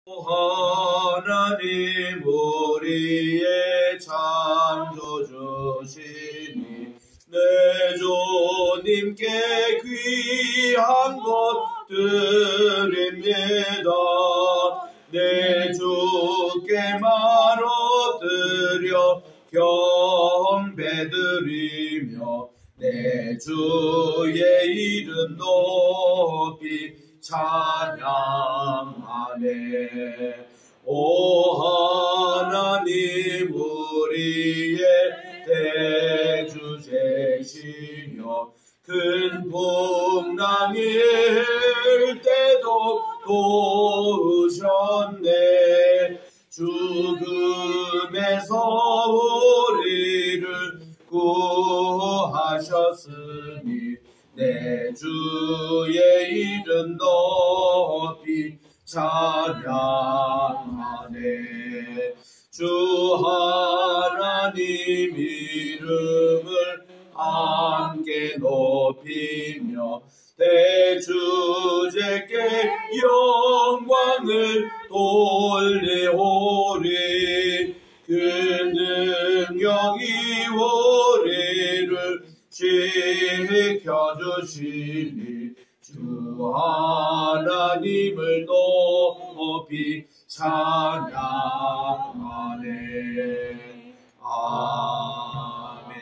하나님 우리의 창조주시니 내 주님께 귀한 것 드립니다. 내 주께 마로 드려 경배드리며 내 주의 이름 높이 찬양하네. 오 하나님 우리의 대주 되시며 큰 풍랑일 때도 도우셨네. 죽음에서 우리를 구하셨으니 내 주의 이름 높이 찬양하네. 주 하나님 이름을 함께 높이며 대주제께 영광을 돌리오리. 그 능력이 우리를 지켜주시니 주 하나님을 높이 찬양하네. 아멘.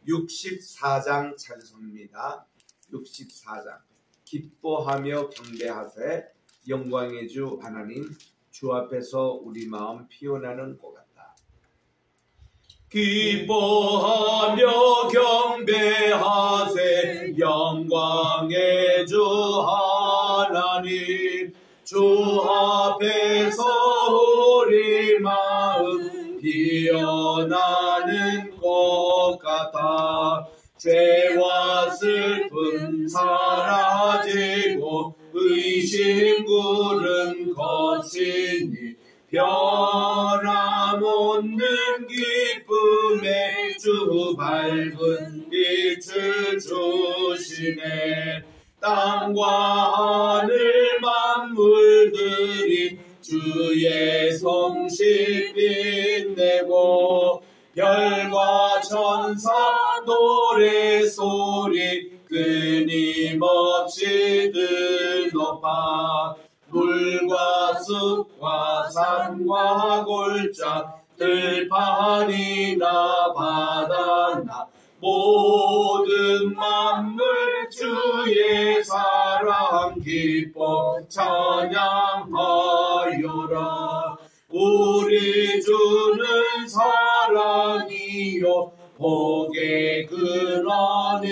64장 찬송입니다. 64장. 기뻐하며 경배하세. 영광의 주 하나님, 주 앞에서 우리 마음 피어나는 것 같다. 기뻐하며 경배하세. 영광의 주 하나님, 주 앞에서 우리 마음 피어나는 것 같아. 죄와 슬픔 사라지고 의심 구름 거치니 변함없는 기쁨에 주 밝은 빛을 주시네. 땅과 하늘 만물들이 주의 성실 빛내고 별과 천사 노래소리 끊임없이 들높아. 물과 숲과 산과 골짜 들판이나 바다나 모든 만물 주의 사랑 기뻐 찬양하여라. 우리 주는 사랑이요 복의 근원이시니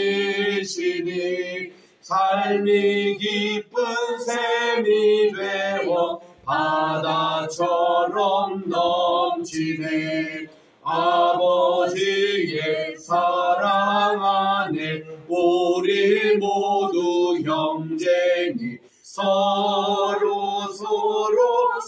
삶이 기쁜 샘이 되어 바다처럼 넘치네. 아버지의 사랑 안에 우리 모두 형제니 서로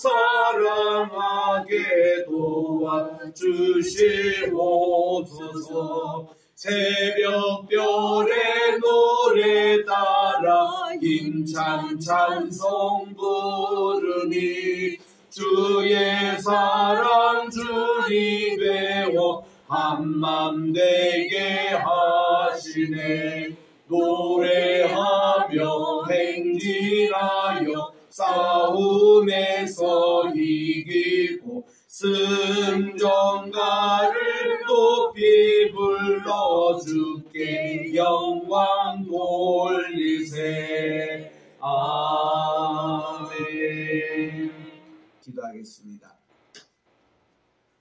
사랑하게 도와주시옵소서. 새벽별의 노래 따라 힘찬 찬송 부르니 주의 사랑 주리 되어 한맘 되게 하시네. 노래하며 행진하여 싸움에서 이기고 승전가를 높이 불러 주께 영광 돌리세. 아멘. 기도하겠습니다.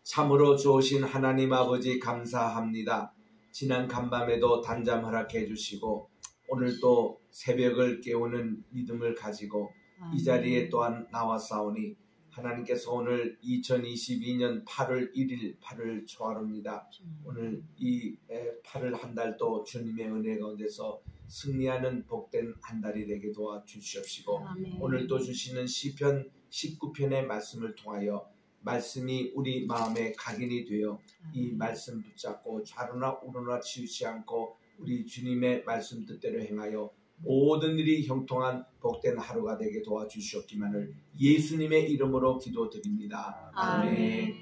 참으로 좋으신 하나님 아버지 감사합니다. 지난 간밤에도 단잠 허락해 주시고 오늘 또 새벽을 깨우는 믿음을 가지고 이 자리에 또한 나왔사오니 하나님께서 오늘 2022년 8월 1일 8월 초하루입니다. 오늘 이 8월 한 달도 주님의 은혜 가운데서 승리하는 복된 한 달이 되게 도와주시옵시고 오늘 또 주시는 시편 19편의 말씀을 통하여 말씀이 우리 마음에 각인이 되어 이 말씀 붙잡고 좌로나 우로나 치우치 않고 우리 주님의 말씀 뜻대로 행하여 모든 일이 형통한 복된 하루가 되게 도와주시옵기만을 예수님의 이름으로 기도드립니다. 아멘.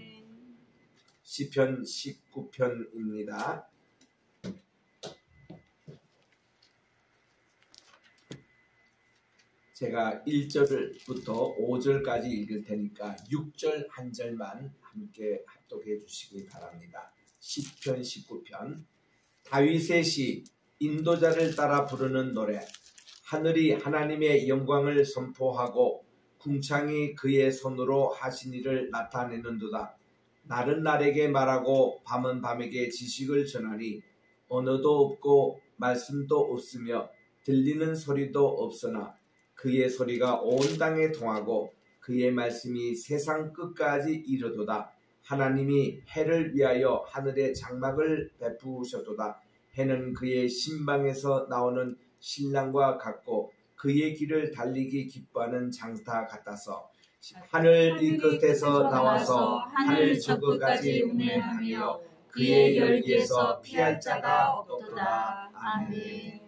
시편 19편입니다. 제가 1절부터 5절까지 읽을 테니까 6절 한 절만 함께 합독해 주시기 바랍니다. 시편 19편. 다윗의 시, 인도자를 따라 부르는 노래. 하늘이 하나님의 영광을 선포하고 궁창이 그의 손으로 하신 일을 나타내는도다. 날은 날에게 말하고 밤은 밤에게 지식을 전하니 언어도 없고 말씀도 없으며 들리는 소리도 없으나 그의 소리가 온 땅에 통하고 그의 말씀이 세상 끝까지 이르도다. 하나님이 해를 위하여 하늘에 장막을 베푸셨도다. 해는 그의 신방에서 나오는 신랑과 같고 그의 길을 달리기 기뻐하는 장타 같아서 하늘 이 끝에서 나와서 하늘 저 끝까지 운행하며 그의 열기에서 피할 자가 없도다. 아멘.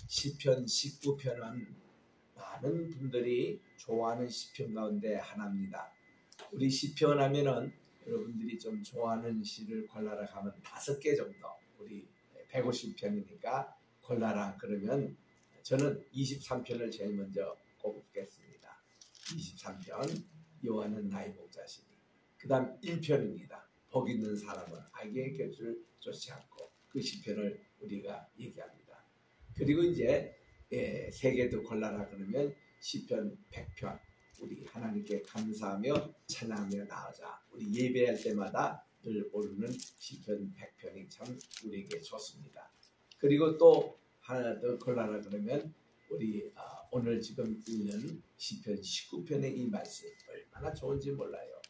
시편 19편은 많은 분들이 좋아하는 시편 가운데 하나입니다. 우리 시편 하면은 여러분들이 좀 좋아하는 시를 골라라 하면 5개 정도, 우리 150편이니까 골라라 그러면 저는 23편을 제일 먼저 꼽겠습니다. 23편, 여호와는 나의 목자시니. 그 다음 1편입니다. 복 있는 사람은 악의 곁을 쫓지 않고, 그 시편을 우리가 얘기합니다. 그리고 이제 3개 더 골라라 그러면 시편 100편, 우리 하나님께 감사하며 찬양하며 나아자. 우리 예배할 때마다 늘 오르는 시편 100편이 참 우리에게 좋습니다. 그리고 또 하나 더 골라라 그러면 우리 오늘 지금 읽는 시편 19편의 이 말씀 얼마나 좋은지 몰라요.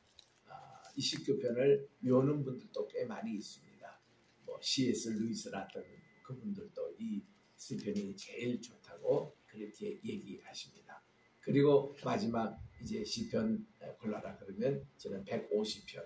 이 19편을 외우는 분들도 꽤 많이 있습니다. 뭐 C.S. 루이스 같은 그분들도 이 시편이 제일 좋다고 그렇게 얘기하십니다. 그리고 마지막 이제 시편 골라라 그러면 저는 150편.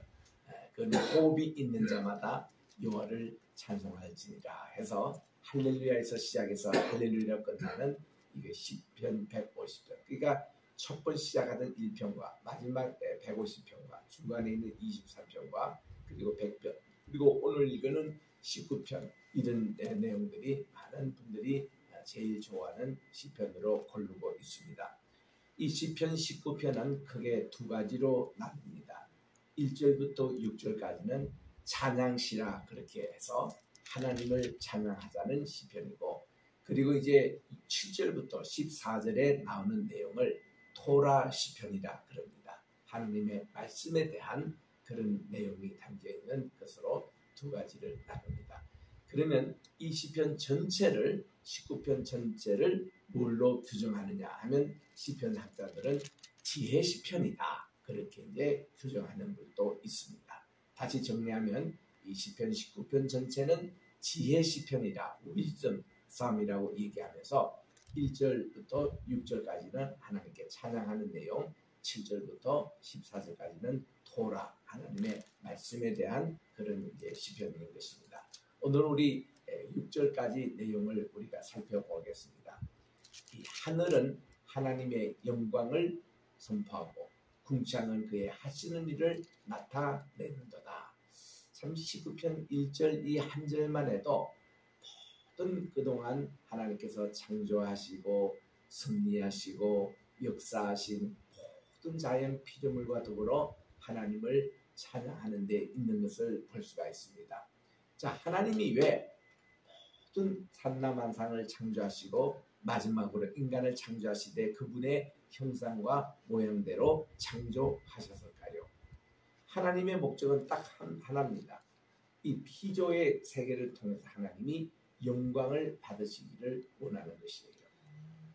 그건 호흡이 있는 자마다 여호와를 찬송할지니라 해서 할렐루야에서 시작해서 할렐루야 끝나는 이게 시편 150편. 그러니까 첫 번 시작하던 1편과 마지막 150편과 중간에 있는 23편과 그리고 100편 그리고 오늘 이거는 19편, 이런 내용들이 많은 분들이 제일 좋아하는 시편으로 고르고 있습니다. 이 시편 19편은 크게 2가지로 나뉩니다. 1절부터 6절까지는 찬양시라 그렇게 해서 하나님을 찬양하자는 시편이고, 그리고 이제 7절부터 14절에 나오는 내용을 토라 시편이라 그럽니다. 하나님의 말씀에 대한 그런 내용이 담겨 있는 것으로 2가지를 나눕니다. 그러면 이 시편 전체를 19편 전체를 뭘로 규정하느냐 하면 시편 학자들은 지혜 시편이다 그렇게 이제 규정하는 분도 있습니다. 다시 정리하면 이 시편 19편 전체는 지혜 시편이다, 위즈덤 삶이라고 얘기하면서 1절부터 6절까지는 하나님께 찬양하는 내용, 7절부터 14절까지는 토라, 하나님의 말씀에 대한 그런 이제 시편인 것입니다. 오늘 우리 6절까지 내용을 우리가 살펴보겠습니다. 이 하늘은 하나님의 영광을 선포하고 궁창은 그의 하시는 일을 나타내는도다. 참 19편 1절 이 한 절만 해도 모든 그동안 하나님께서 창조하시고 섭리하시고 역사하신 모든 자연 피조물과 더불어 하나님을 찬양하는 데 있는 것을 볼 수가 있습니다. 자, 하나님이 왜 모든 산나만상을 창조하시고 마지막으로 인간을 창조하시되 그분의 형상과 모양대로 창조하셨을까요? 하나님의 목적은 딱 하나입니다. 이 피조의 세계를 통해서 하나님이 영광을 받으시기를 원하는 것이에요.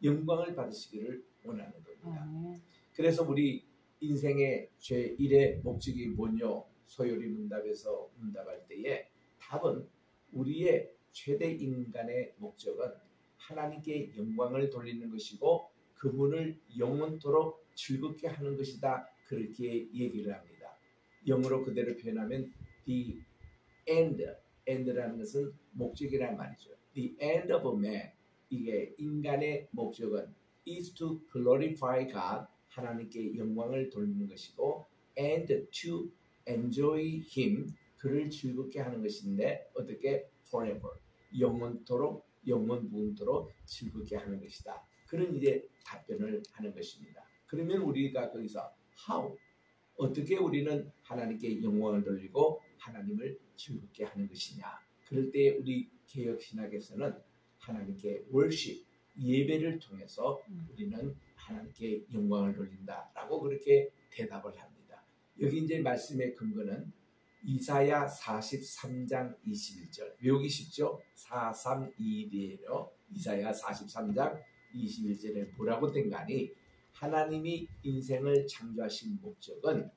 영광을 받으시기를 원하는 겁니다. 그래서 우리 인생의 제1의 목적이 뭐냐? 소요리 문답에서 문답할 때에 답은 우리의 최대 인간의 목적은 하나님께 영광을 돌리는 것이고 그분을 영원토록 즐겁게 하는 것이다. 그렇게 얘기를 합니다. 영어로 그대로 표현하면 the end라는 것은 목적이란 말이죠. The end of a man 이게 인간의 목적은 is to glorify God, 하나님께 영광을 돌리는 것이고, and to enjoy Him, 그를 즐겁게 하는 것인데 어떻게 forever, 영원토록 영원무궁토록 즐겁게 하는 것이다. 그런 이제 답변을 하는 것입니다. 그러면 우리가 거기서 how, 어떻게 우리는 하나님께 영광을 돌리고 하나님을 즐겁게 하는 것이냐. 그럴 때 우리 개혁신학에서는 하나님께 worship, 예배를 통해서 우리는 하나님께 영광을 돌린다라고 그렇게 대답을 합니다. 여기 이제 말씀의 근거는 이사야 43장 21절. 외우기 쉽죠? 432이에요. 이사야 43장 21절에 뭐라고 된가니, 하나님이 인생을 창조하신 목적은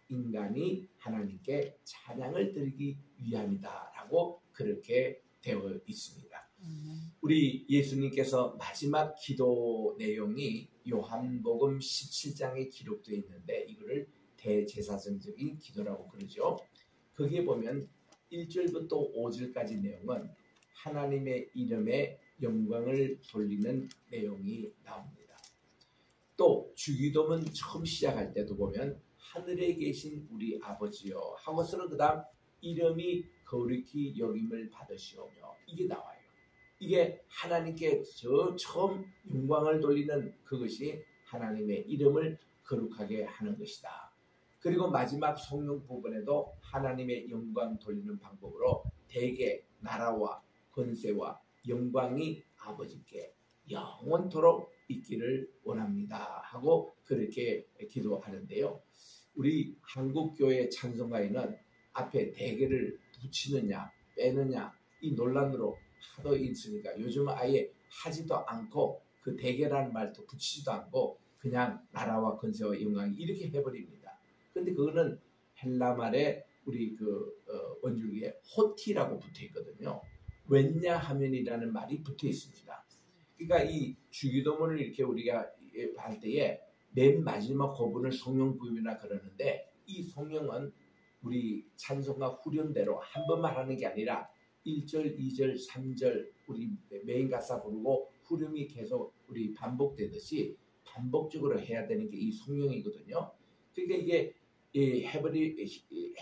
인간이 하나님께 찬양을 드리기 위함이다 라고 그렇게 되어 있습니다. 우리 예수님께서 마지막 기도 내용이 요한복음 17장에 기록되어 있는데 이거를 대제사장적인 기도라고 그러죠. 거기에 보면 1절부터 5절까지 내용은 하나님의 이름에 영광을 돌리는 내용이 나옵니다. 또 주기도문 처음 시작할 때도 보면 하늘에 계신 우리 아버지여 하고서는 그 다음 이름이 거룩히 여김을 받으시오며 이게 나와요. 이게 하나님께 처음 영광을 돌리는 그것이 하나님의 이름을 거룩하게 하는 것이다. 그리고 마지막 성령 부분에도 하나님의 영광 돌리는 방법으로 대개 나라와 권세와 영광이 아버지께 영원토록 있기를 원합니다 하고 그렇게 기도하는데요. 우리 한국교회 찬송가에는 앞에 대개를 붙이느냐 빼느냐 이 논란으로 하도 있으니까 요즘은 아예 하지도 않고 그 대개라는 말도 붙이지도 않고 그냥 나라와 권세와 영광이 이렇게 해버립니다. 근데 그거는 헬라 말에 우리 원줄기에 호티라고 붙어 있거든요. 왜냐하면이라는 말이 붙어 있습니다. 그러니까 이 주기도문을 이렇게 우리가 할 때에 맨 마지막 고분을 성령 부임이라 그러는데 이 성령은 우리 찬송가 후렴대로 한 번만 하는 게 아니라 1절, 2절, 3절 우리 메인 가사 부르고 후렴이 계속 우리 반복되듯이 반복적으로 해야 되는 게 이 성령이거든요. 그러니까 이게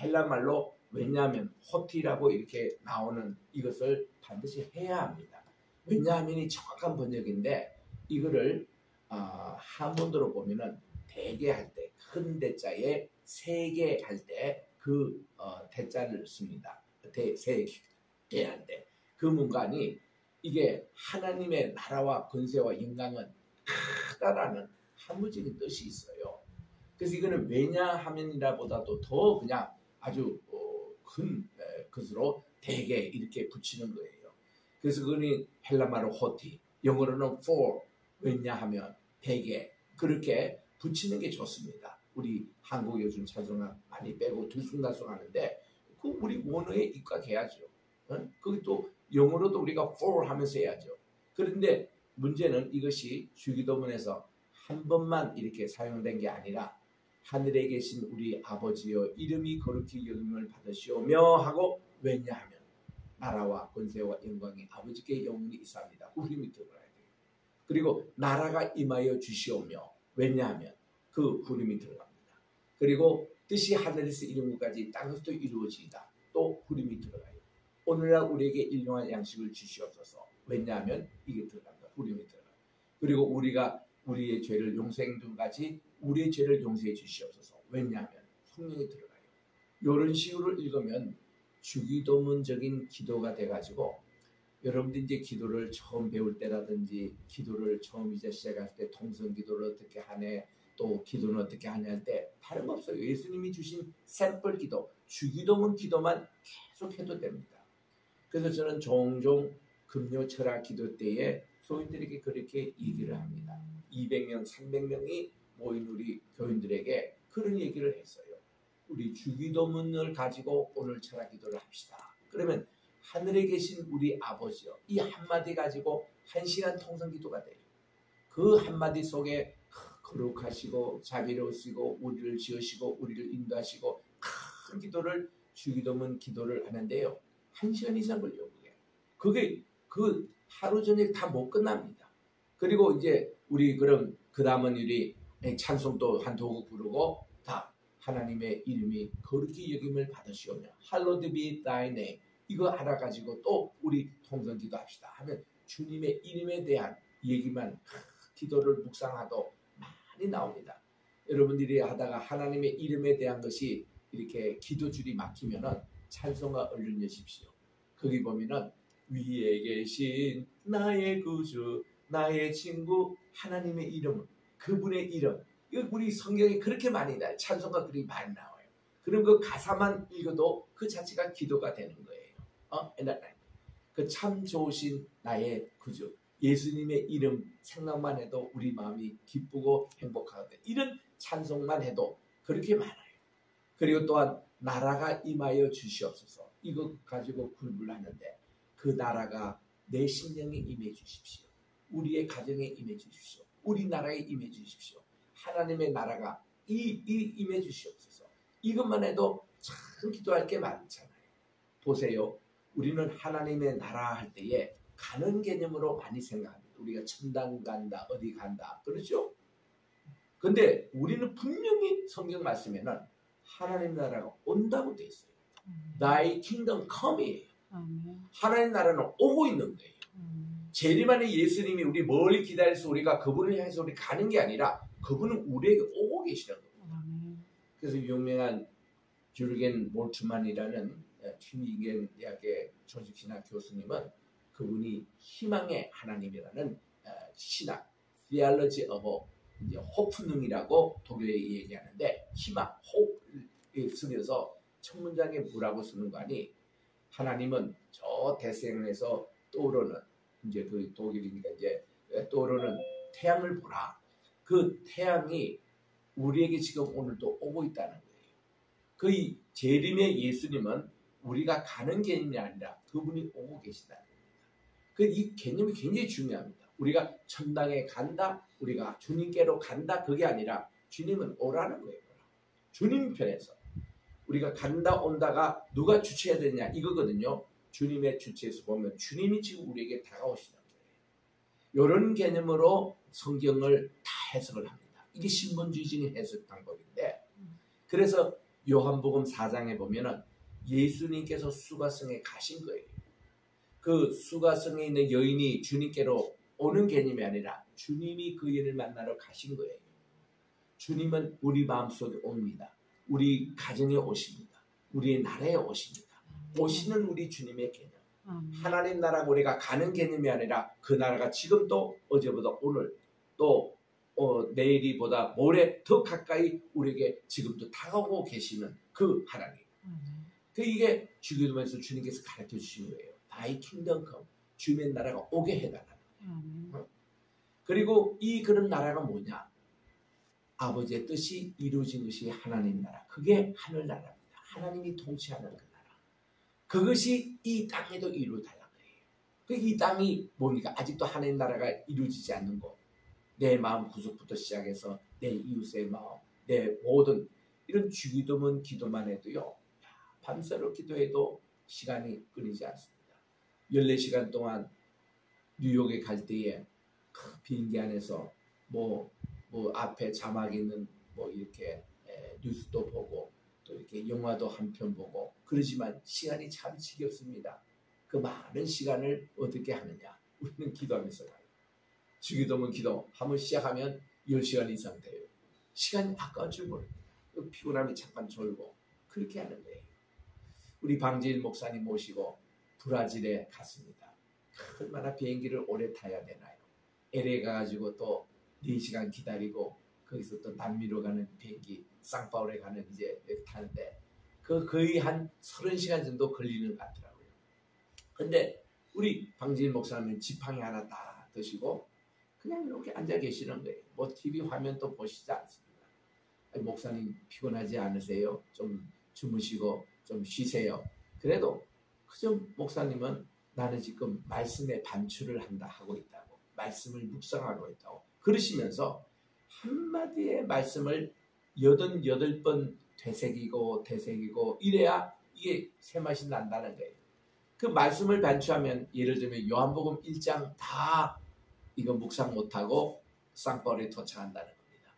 헬라 말로 왜냐하면 호티라고 이렇게 나오는 이것을 반드시 해야 합니다. 왜냐하면이 정확한 번역인데 이거를 한문으로 보면은 대개 할 때 큰 대자에 세개 할 때 그 대자를 씁니다. 세개 할 때 그 문간이 이게 하나님의 나라와 권세와 영광은 크다라는 한무적인 뜻이 있어요. 그래서 이거는 왜냐하면이라보다도 더 그냥 아주 큰 것으로 대개 이렇게 붙이는 거예요. 그래서 그거는 헬라말로 호티, 영어로는 for, 왜냐하면 대개 그렇게 붙이는 게 좋습니다. 우리 한국 요즘 찬송가 많이 빼고 들쑥날쑥 하는데 그 우리 원어에 입각해야죠. 거기 또 영어로도 우리가 for 하면서 해야죠. 그런데 문제는 이것이 주기도문에서 한 번만 이렇게 사용된 게 아니라 하늘에 계신 우리 아버지여 이름이 거룩히 여김을 받으시오며 하고 왜냐하면 나라와 권세와 영광이 아버지께 영원히 있사옵니다. 후렴이 들어가야 돼요. 그리고 나라가 임하여 주시오며 왜냐하면 그 후렴이 들어갑니다. 그리고 뜻이 하늘에서 이룬 것까지 땅에서도 이루어지이다. 또 후렴이 들어가요. 오늘날 우리에게 일용할 양식을 주시옵소서. 왜냐하면 이게 들어간다. 후렴이 들어가요. 그리고 우리가 우리의 죄를 용서해 준 같이 우리의 죄를 용서해 주시옵소서. 왜냐하면 성령이 들어가요. 이런 식으로 읽으면 주기도문적인 기도가 돼가지고 여러분들이 이제 기도를 처음 배울 때라든지 기도를 처음 이제 시작할 때 통성기도를 어떻게 하네 또 기도는 어떻게 하냐 할 때 다른 거 없어요. 예수님이 주신 샘플 기도, 주기도문 기도만 계속 해도 됩니다. 그래서 저는 종종 금요 철학 기도 때에 교인들에게 그렇게 얘기를 합니다. 200명, 300명이 모인 우리 교인들에게 그런 얘기를 했어요. 우리 주기도문을 가지고 오늘 철학 기도를 합시다. 그러면 하늘에 계신 우리 아버지요. 이 한마디 가지고 1시간 통성 기도가 돼요. 그 한마디 속에 거룩하시고 자비로우시고 우리를 지으시고 우리를 인도하시고 큰 기도를 주기도문 기도를 하는데요. 1시간 이상 걸려요. 그게 그 하루 저녁 다 못 끝납니다. 그리고 이제 우리 그럼 그 다음은 우리 찬송도 한 두 곡 부르고 다 하나님의 이름이 거룩히 여김을 받으시오며 Hallowed be thy name 이거 알아가지고 또 우리 통성 기도합시다 하면 주님의 이름에 대한 얘기만 기도를 묵상하도 많이 나옵니다. 여러분들이 하다가 하나님의 이름에 대한 것이 이렇게 기도줄이 막히면은 찬송가 얼른 여십시오. 거기 보면은 위에 계신 나의 구주 나의 친구 하나님의 이름 그분의 이름 이거 우리 성경에 그렇게 많이 나와요. 찬송가 그렇게 많이 나와요. 그럼 그 가사만 읽어도 그 자체가 기도가 되는 거예요. 그 참 좋으신 나의 구주 예수님의 이름 생각만 해도 우리 마음이 기쁘고 행복하거든요. 이런 찬송만 해도 그렇게 많아요. 그리고 또한 나라가 임하여 주시옵소서 이거 가지고 굴불하는데 그 나라가 내 심령에 임해 주십시오. 우리의 가정에 임해 주십시오. 우리나라에 임해 주십시오. 하나님의 나라가 임해 주시옵소서. 이것만 해도 참 기도할 게 많잖아요. 보세요. 우리는 하나님의 나라 할 때에 가는 개념으로 많이 생각합니다. 우리가 천당 간다, 어디 간다. 그렇죠? 근데 우리는 분명히 성경 말씀에는 하나님 나라가 온다고 돼 있어요. Thy kingdom come이에요. 하나님 나라는 오고 있는 거예요. 재림하는 예수님이 우리 멀리 기다려서 우리가 그분을 향해서 우리 가는 게 아니라 그분은 우리에게 오고 계시는 겁니다. 그래서 유명한 듀르겐 몰트만이라는 튜닝겐 대학의 조직신학 교수님은 그분이 희망의 하나님이라는 신학, Theology of 호프능이라고 독일에 얘기하는데 희망, 호흡을 쓰면서 첫 문장에 뭐라고 쓰는 거 아니? 하나님은 저 대서양에서 떠오르는 이제 그 독일이니까 이제 떠오르는 태양을 보라. 그 태양이 우리에게 지금 오늘도 오고 있다는 거예요. 그 재림의 예수님은 우리가 가는 개념이 아니라 그분이 오고 계시다는 겁니다. 이 개념이 굉장히 중요합니다. 우리가 천당에 간다, 우리가 주님께로 간다 그게 아니라 주님은 오라는 거예요. 주님 편에서 우리가 간다 온다가 누가 주체해야 되냐 이거거든요. 주님의 주체에서 보면 주님이 지금 우리에게 다가오시는 거예요. 이런 개념으로 성경을 다 해석을 합니다. 이게 신본주의적인 해석 방법인데 그래서 요한복음 4장에 보면은 예수님께서 수가성에 가신 거예요. 그 수가성에 있는 여인이 주님께로 오는 개념이 아니라 주님이 그 여인을 만나러 가신 거예요. 주님은 우리 마음속에 옵니다. 우리 가정에 오십니다. 우리의 나라에 오십니다. 오시는 우리 주님의 개념. 하나님 나라가 우리가 가는 개념이 아니라 그 나라가 지금도 어제보다 오늘 또 내일이보다 모레 더 가까이 우리에게 지금도 다가오고 계시는 그 하나님. 이게 주기도문에서 주님께서 가르쳐 주신 거예요. Thy kingdom come. 주님의 나라가 오게 해달라는 거예요. 그리고 이 그런 나라가 뭐냐? 아버지의 뜻이 이루어진 것이 하나님 나라. 그게 하늘나라입니다. 하나님이 통치하는 그 나라. 그것이 이 땅에도 이루어달라는 거예요. 이 땅이 뭡니까? 아직도 하나님 나라가 이루어지지 않는 것. 내 마음 구석부터 시작해서 내 이웃의 마음, 내 모든 이런 주기도문 기도만 해도요. 밤새로 기도해도 시간이 끊이지 않습니다. 14시간 동안 뉴욕에 갈 때에 비행기 안에서 뭐 앞에 자막 있는 뭐 이렇게 뉴스도 보고 또 이렇게 영화도 한 편 보고 그러지만 시간이 참 지겹습니다. 그 많은 시간을 어떻게 하느냐? 우리는 기도하면서 가요. 주기도문 기도 한번 시작하면 10시간 이상 돼요. 시간이 아까운 줄 모릅니다. 피곤함이 잠깐 졸고 그렇게 하는 거예요. 우리 방지일 목사님 모시고 브라질에 갔습니다. 얼마나 비행기를 오래 타야 되나요? LA 가가지고 또 4시간 기다리고 거기서 또 남미로 가는 비행기 상파울에 가는 이제 타는데 그 거의 한 30시간 정도 걸리는 것 같더라고요. 근데 우리 방지일 목사님은 지팡이 하나 다 드시고 그냥 이렇게 앉아 계시는 거예요. 뭐 TV 화면도 보시지 않습니다. 아니, 목사님 피곤하지 않으세요? 좀 주무시고 좀 쉬세요. 그래도 그저 목사님은 나는 지금 말씀에 반출을 한다 하고 있다고. 말씀을 묵상하고 있다고. 그러시면서 한마디의 말씀을 88번 되새기고 이래야 이게 새맛이 난다는 거예요. 그 말씀을 반추하면 예를 들면 요한복음 1장 다 이거 묵상 못하고 쌍벌에 도착한다는 겁니다.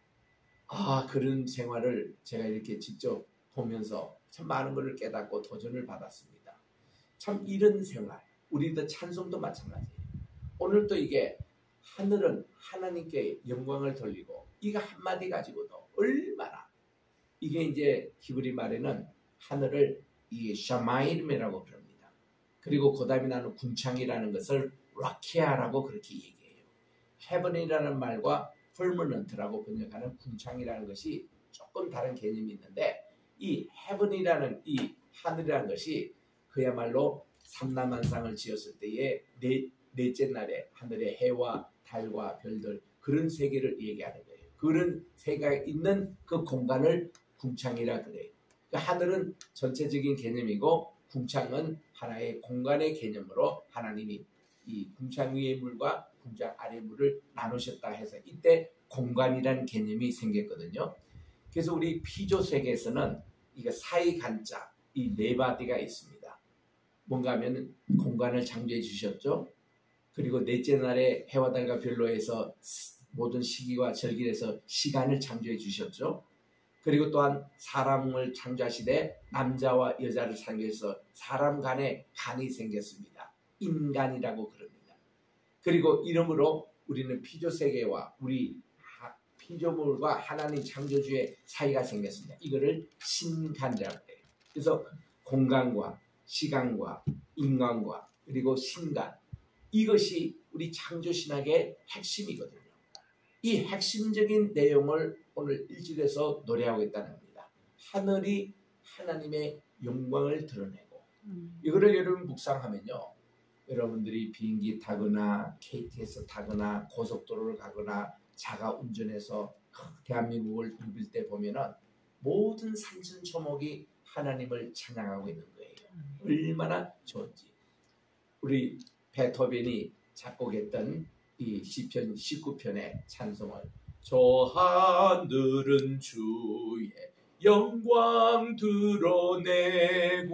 아, 그런 생활을 제가 이렇게 직접 보면서 참 많은 것을 깨닫고 도전을 받았습니다. 참 이런 생활, 우리도 찬송도 마찬가지예요. 오늘도 이게 하늘은 하나님께 영광을 돌리고 이거 한마디 가지고도 얼마나 이게 이제 히브리 말에는 하늘을 이 샤마임이라고 부릅니다. 그리고 그 다음에 나는 궁창이라는 것을 라키아라고 그렇게 얘기해요. 헤븐이라는 말과 퍼머넌트라고 번역하는 궁창이라는 것이 조금 다른 개념이 있는데 이 헤븐이라는 이 하늘이라는 것이 그야말로 삼라만상을 지었을 때에 넷째 날에 하늘의 해와 달과 별들 그런 세계를 얘기하는 거예요. 그런 세계가 있는 그 공간을 궁창이라 그래요. 그러니까 하늘은 전체적인 개념이고 궁창은 하나의 공간의 개념으로 하나님이 이 궁창 위의 물과 궁창 아래 물을 나누셨다 해서 이때 공간이라는 개념이 생겼거든요. 그래서 우리 피조 세계에서는 이거 사이간자 이 네바디가 있습니다. 뭔가 하면 공간을 창조해 주셨죠. 그리고 넷째 날에 해와 달과 별로 해서 모든 시기와 절기에서 시간을 창조해 주셨죠. 그리고 또한 사람을 창조하시되 남자와 여자를 창조해서 사람 간에 간이 생겼습니다. 인간이라고 그럽니다. 그리고 이러므로 우리는 피조세계와 우리 피조물과 하나님 창조주의 사이가 생겼습니다. 이거를 신간이라고 해요. 그래서 공간과 시간과 인간과 그리고 신간 이것이 우리 창조신학의 핵심이거든요. 이 핵심적인 내용을 오늘 1절에서 노래하겠다는 겁니다. 하늘이 하나님의 영광을 드러내고 이거를 여러분 묵상하면요. 여러분들이 비행기 타거나 KTX 타거나 고속도로를 가거나 자가 운전해서 대한민국을 누빌 때 보면은 모든 산천초목이 하나님을 찬양하고 있는 거예요. 얼마나 좋은지. 우리 베토벤이 작곡했던 이 시편 19편의 찬송을 저 하늘은 주의 영광 드러내고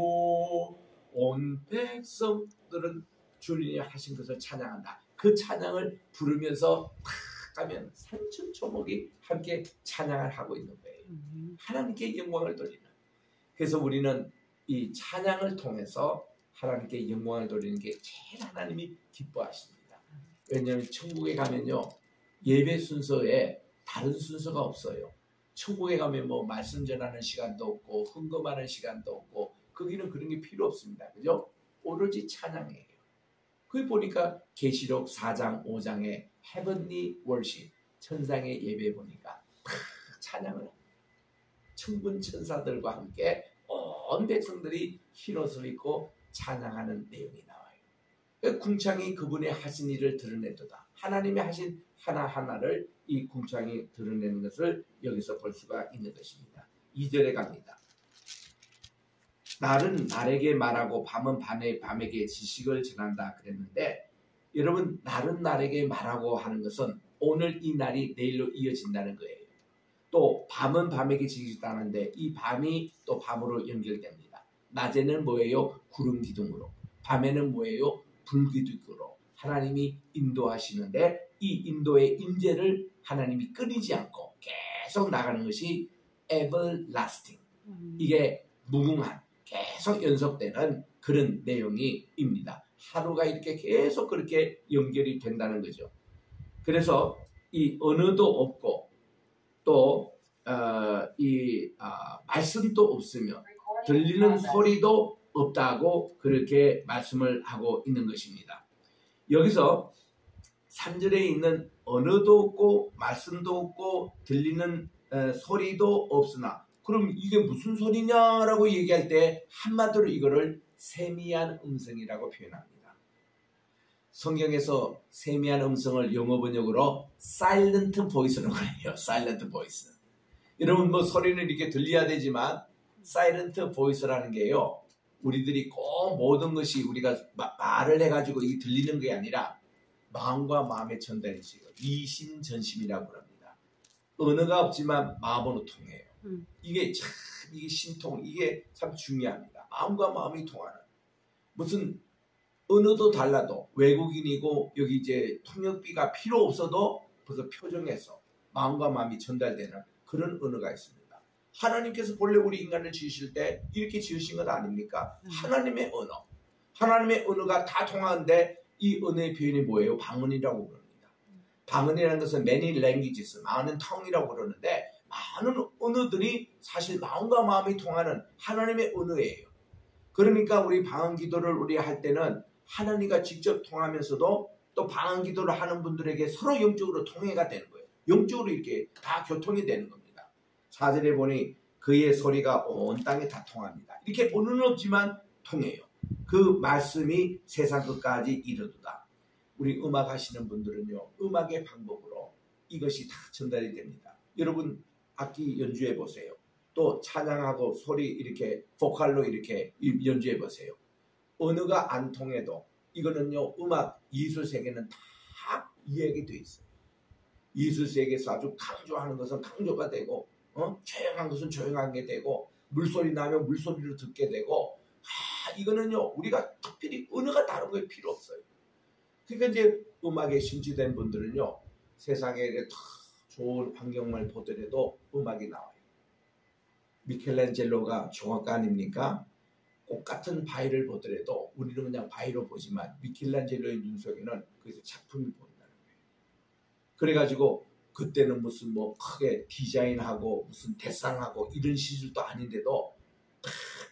온 백성들은 주님이 하신 것을 찬양한다. 그 찬양을 부르면서 탁 가면 산천초목이 함께 찬양을 하고 있는 거예요. 하나님께 영광을 돌리는. 그래서 우리는 이 찬양을 통해서 하나님께 영광을 돌리는 게 제일 하나님이 기뻐하십니다. 왜냐하면 천국에 가면요 예배 순서에 다른 순서가 없어요. 천국에 가면 뭐 말씀 전하는 시간도 없고 헌금하는 시간도 없고 거기는 그런 게 필요 없습니다. 그죠? 오로지 찬양이에요. 그걸 보니까 계시록 4장 5장에 헤븐리 월십 천상의 예배 보니까 찬양을 합니다. 천군 천사들과 함께 온 백성들이 흰옷을 입고 찬양하는 내용이 나와요. 궁창이 그분의 하신 일을 드러내도다. 하나님이 하신 하나하나를 이 궁창이 드러내는 것을 여기서 볼 수가 있는 것입니다. 2절에 갑니다. 날은 날에게 말하고 밤은 밤에게 지식을 전한다 그랬는데 여러분 날은 날에게 말하고 하는 것은 오늘 이 날이 내일로 이어진다는 거예요. 또 밤은 밤에게 지식을 전하는데 이 밤이 또 밤으로 연결됩니다. 낮에는 뭐예요? 구름 기둥으로. 밤에는 뭐예요? 불기둥으로. 하나님이 인도하시는데 이 인도의 임재를 하나님이 끊이지 않고 계속 나가는 것이 everlasting. 이게 무궁한 계속 연속되는 그런 내용입니다. 하루가 이렇게 계속 그렇게 연결이 된다는 거죠. 그래서 이 언어도 없고 또 말씀도 없으며 들리는 소리도 없다고 그렇게 말씀을 하고 있는 것입니다. 여기서 3절에 있는 언어도 없고 말씀도 없고 들리는 소리도 없으나 그럼 이게 무슨 소리냐라고 얘기할 때 한마디로 이거를 세미한 음성이라고 표현합니다. 성경에서 세미한 음성을 영어 번역으로 silent voice라고 해요. silent voice. 여러분 뭐 소리는 이렇게 들려야 되지만 silent voice라는 게요. 우리들이 꼭 모든 것이 우리가 말을 해가지고 이게 들리는 게 아니라 마음과 마음의 전달이시고 이심전심이라고 합니다. 언어가 없지만 마음으로 통해요. 이게 참 이게 신통 이게 참 중요합니다. 마음과 마음이 통하는 무슨 언어도 달라도 외국인이고 여기 이제 통역비가 필요 없어도 벌써 표정에서 마음과 마음이 전달되는 그런 언어가 있습니다. 하나님께서 본래 우리 인간을 지으실 때 이렇게 지으신 것 아닙니까? 하나님의 언어. 하나님의 언어가 다 통하는데 이 언어의 표현이 뭐예요? 방언이라고 그럽니다. 방언이라는 것은 many languages, 많은 tongue이라고 그러는데 많은 언어들이 사실 마음과 마음이 통하는 하나님의 언어예요. 그러니까 우리 방언 기도를 우리 할 때는 하나님과 직접 통하면서도 또 방언 기도를 하는 분들에게 서로 영적으로 통해가 되는 거예요. 영적으로 이렇게 다 교통이 되는 겁니다. 4절에 보니 그의 소리가 온 땅에 다 통합니다. 이렇게 언어는 없지만 통해요. 그 말씀이 세상 끝까지 이르도다. 우리 음악 하시는 분들은요, 음악의 방법으로 이것이 다 전달이 됩니다. 여러분 악기 연주해 보세요. 또 찬양하고 소리 이렇게 보컬로 이렇게 연주해 보세요. 언어가 안 통해도 이거는요, 음악 예술 세계는 다 이해하게 돼 있어요. 예술 세계에서 아주 강조하는 것은 강조가 되고, 조용한 것은 조용하게 되고, 물소리 나면 물소리로 듣게 되고, 이거는요, 우리가 특별히 언어가 다른 거에 필요 없어요. 그러니까 이제 음악에 심취된 분들은요, 세상에 좋은 환경을 보더라도 음악이 나와요. 미켈란젤로가 종합가 아닙니까? 똑같은 바위를 보더라도 우리는 그냥 바위로 보지만 미켈란젤로의 눈 속에는 거기서 작품이 보인다는 거예요. 그래가지고 그때는 무슨 뭐 크게 디자인하고 무슨 대상하고 이런 시술도 아닌데도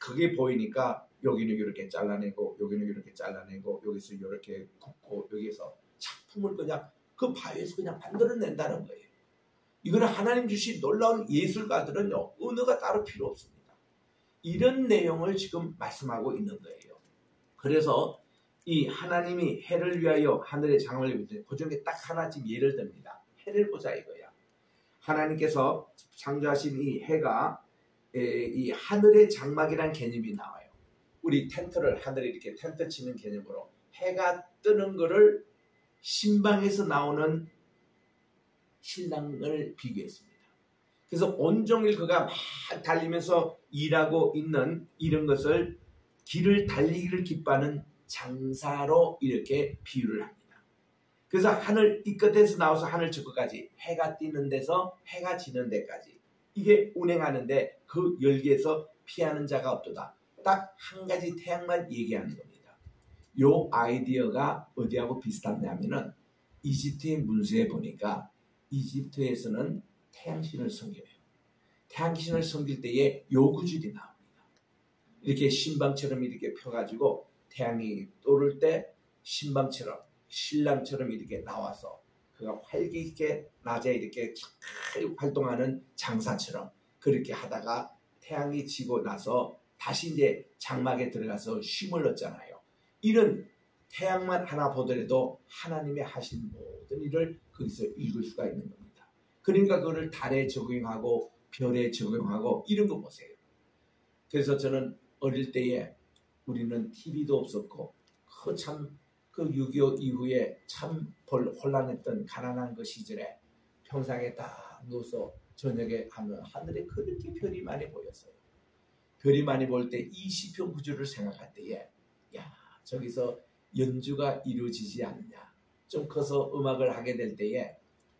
그게 보이니까 여기는 이렇게 잘라내고 여기는 이렇게 잘라내고 여기서 이렇게 굽고 여기서 작품을 그냥 그 바위에서 그냥 만들어낸다는 거예요. 이거는 하나님 주신 놀라운 예술가들은요, 언어가 따로 필요 없습니다. 이런 내용을 지금 말씀하고 있는 거예요. 그래서 이 하나님이 해를 위하여 하늘의 장을 위해 그 중에 딱 하나 지금 예를 듭니다. 해를 보자 이거야. 하나님께서 창조하신 이 해가 이 하늘의 장막이라는 개념이 나와요. 우리 텐트를 하늘에 이렇게 텐트 치는 개념으로 해가 뜨는 거를 신방에서 나오는 신랑을 비교했습니다. 그래서 온종일 그가 막 달리면서 일하고 있는 이런 것을 길을 달리기를 기뻐하는 장사로 이렇게 비유를 합니다. 그래서 하늘 이 끝에서 나와서 하늘 저 끝까지 해가 뜨는 데서 해가 지는 데까지 이게 운행하는데 그 열기에서 피하는 자가 없도다. 딱 한 가지 태양만 얘기하는 겁니다. 요 아이디어가 어디하고 비슷하냐면은 이집트의 문서에 보니까 이집트에서는 태양신을 섬겨요. 태양신을 섬길 때에 요구줄이 나옵니다. 이렇게 신방처럼 이렇게 펴가지고 태양이 떠오를 때 신방처럼 신랑처럼 이렇게 나와서 그가 활기 있게 낮에 이렇게 활동하는 장사처럼 그렇게 하다가 태양이 지고 나서 다시 이제 장막에 들어가서 쉼을 얻잖아요. 이런 태양만 하나 보더라도 하나님의 하신 모든 일을 거기서 읽을 수가 있는 겁니다. 그러니까 그거를 달에 적용하고 별에 적용하고 이런 거 보세요. 그래서 저는 어릴 때에 우리는 TV도 없었고 그 6.25 이후에 참 혼란했던 가난한 그 시절에 평상에 딱 누워서 저녁에 하면 하늘에 그렇게 별이 많이 보였어요. 별이 많이 볼 때 이 시편 구절을 생각할 때에 야 저기서 연주가 이루어지지 않느냐. 좀 커서 음악을 하게 될 때에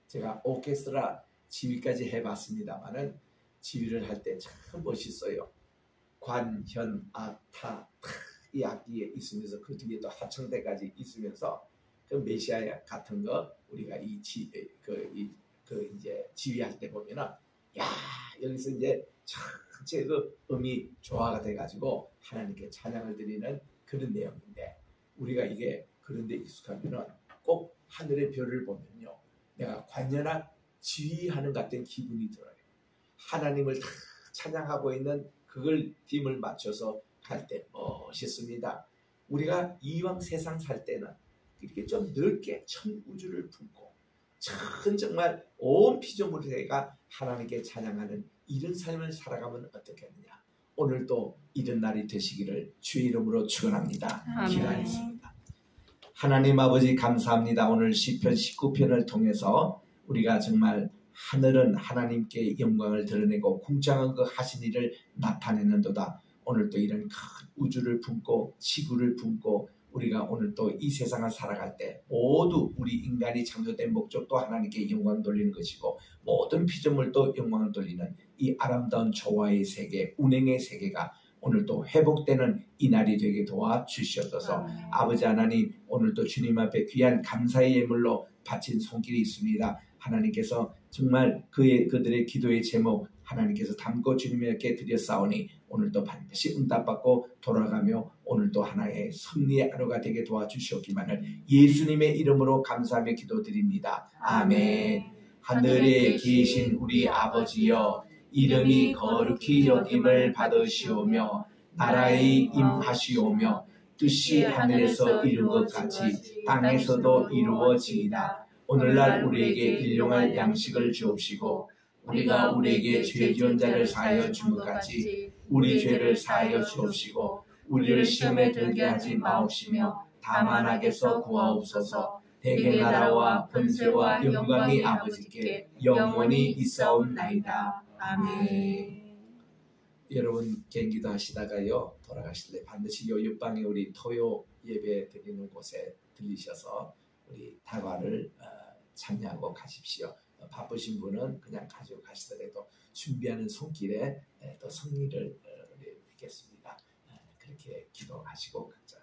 제가 오케스트라 지휘까지 해봤습니다만은 지휘를 할 때 참 멋있어요. 관, 현, 악, 타, 이 악기에 있으면서 그 뒤에 또 하청대까지 있으면서 그 메시아 같은 거 우리가 이제 지휘할 때 보면은 야 여기서 이제 전체 그 음이 조화가 돼가지고 하나님께 찬양을 드리는 그런 내용인데 우리가 이게 그런데 익숙하면은 꼭 하늘의 별을 보면요 내가 관여나 지휘하는 같은 기분이 들어요. 하나님을 다 찬양하고 있는 그걸 팀을 맞춰서 갈 때 멋있습니다. 우리가 이왕 세상 살 때는 이렇게 좀 넓게 천 우주를 품고 정말 온 피조물에가 하나님께 찬양하는 이런 삶을 살아가면 어떻겠느냐. 오늘도 이런 날이 되시기를 주의 이름으로 축원합니다. 기도하겠습니다. 하나님 아버지 감사합니다. 오늘 시편 19편을 통해서 우리가 정말 하늘은 하나님께 영광을 드러내고 궁창한 그 하신 일을 나타내는도다. 오늘도 이런 큰 우주를 품고 지구를 품고 우리가 오늘 또 이 세상을 살아갈 때 모두 우리 인간이 창조된 목적도 하나님께 영광 돌리는 것이고 모든 피조물도 영광을 돌리는 이 아름다운 조화의 세계, 운행의 세계가 오늘도 회복되는 이 날이 되게 도와주시옵소서. 아버지 하나님, 오늘도 주님 앞에 귀한 감사의 예물로 바친 손길이 있습니다. 하나님께서 정말 그들의 기도의 제목 하나님께서 담고 주님께 드렸사오니 오늘도 반드시 응답받고 돌아가며 오늘도 하나의 승리의 하루가 되게 도와주시옵기만을 예수님의 이름으로 감사하며 기도드립니다. 아멘. 하늘에 계신 우리 아버지여, 이름이 거룩히 여김을 받으시오며 나라의 임하시오며 뜻이 하늘에서 이룬 것 같이 땅에서도 이루어지이다. 오늘날 우리에게 일용할 양식을 주옵시고 우리가 우리에게 죄 지은 자를 사하여 준 것 같이 우리 죄를 사하여 주옵시고 우리를 시험에 들게 하지 마옵시며 다만 악에서 구하옵소서. 대개 나라와 권세와 영광이 아버지께 영원히 있사옵나이다. 아멘. 여러분 개인기도 하시다가요 돌아가실 때 반드시 요 옆방에 우리 토요 예배 드리는 곳에 들리셔서 우리 다과를 참여하고 가십시오. 바쁘신 분은 그냥 가지고 가시더라도 준비하는 손길에 또 승리를 뵙겠습니다. 그렇게 기도하시고 가자.